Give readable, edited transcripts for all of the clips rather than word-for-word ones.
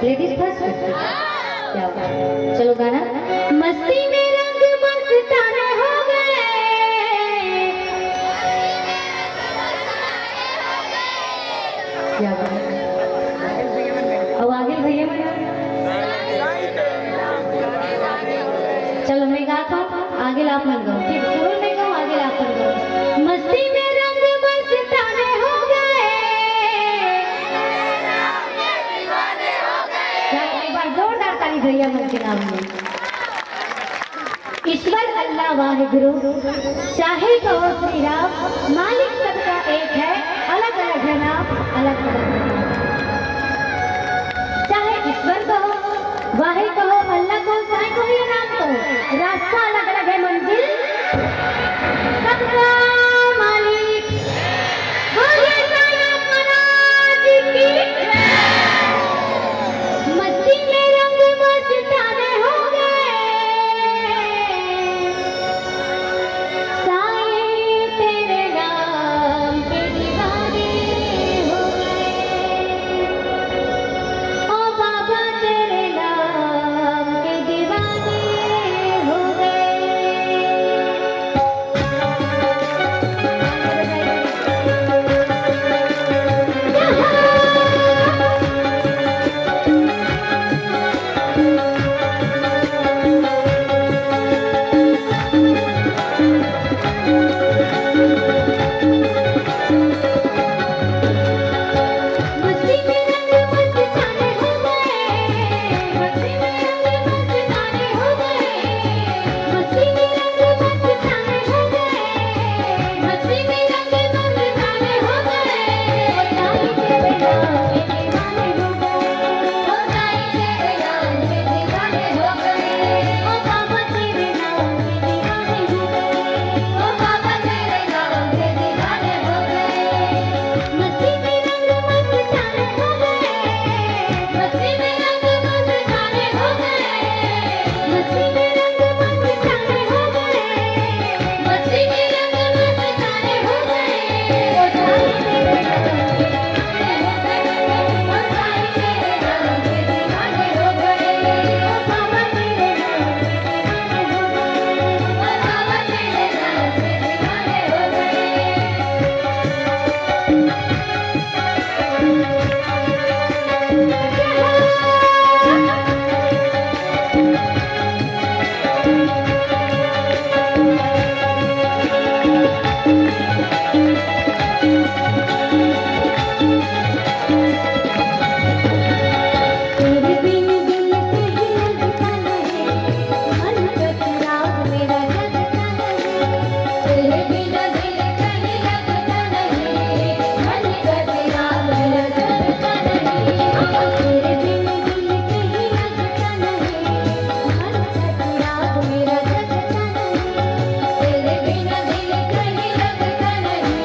Ladies first. क्या बात है। चलो गाना। मस्ती में रंग मस्ताने हो गए, क्या बात है। अब आगे भैया चलो मैं गाता हूँ, आगे आप मत गाओ, ठीक है। शुरू में गाओ, आगे आप मत गाओ। मस्ती में रंग मस्ताने हो गए, एक बार जोरदार ताली भैया मन के नाम में। ईश्वर अल्लाह वाहिगुरु, चाहे कहो श्री राम, मालिक सबका एक है, अलग अलग है नाम, अलग अलग है नाम। चाहे ईश्वर कहो, वाहिद कहो, अल्लाह कहो, साईं कहो या नाम कहो, रास्ता अलग अलग है, मंजिल सबका मालिक भोले नानक महाराज की। मस्ती में रंग मस्ताने हो गए, साईं तेरे नाम के दीवाने हो गए, ओ बाबा तेरे नाम के दीवाने हो गए। मस्ती में रंग मस्ताने हो गए, मस्ती में रंग मस्ताने हो गए, मस्ती में रंग मस्ताने हो गए, मस्ती में रंग मस्ताने हो गए। ओ साईं तेरे नाम के दीवाने हो गए, ओ साईं तेरे नाम के दीवाने हो गए, ओ बाबा तेरे नाम के दीवाने हो गए, ओ बाबा तेरे नाम के दीवाने हो गए। मस्ती में रंग मस्ताने हो गए, मस्ती में रंग मस्ताने हो गए, मस्ती में रंग मस्ताने हो गए, मस्ती में रंग मस्ताने हो गए। ओ साईं तेरे नाम के दीवाने हो गए, ओ साईं तेरे नाम के दीवाने हो गए, ओ बाबा तेरे नाम के दीवाने हो गए, ओ बाबा तेरे नाम के दीवाने हो गए। तेरे बिन दिल कहीं लगता नहीं, मन कतरा मेरा लगता नहीं, तेरे बिन दिल कहीं लगता नहीं, मन कतरा मेरा लगता नहीं, तेरे बिन दिल कहीं लगता नहीं, मन कतरा मेरा लगता नहीं, तेरे बिन दिल कहीं लगता नहीं,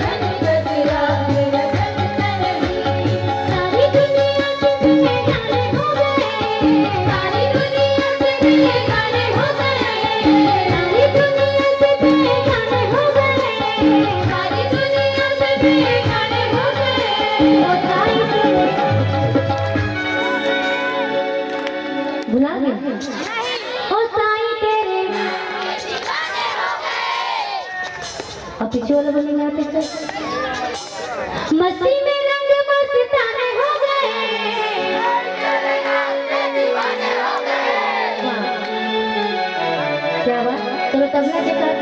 मन कतरा मेरा लगता नहीं। सारी दुनिया से तेरे गाने हो गए, सारी दुनिया से तेरे गाने हो गए, सारी दुनिया से तेरे गाने हो गए, सारी दुनिया से तेरे गाने हो गए। ओ साईं तेरे भुला गए, ओ साईं तेरे अब पीछे वाला बोलेंगे आप पीछे। मस्ती में रंग मस्ताने हो गए, वाह, क्या बात। चलो तबला के साथ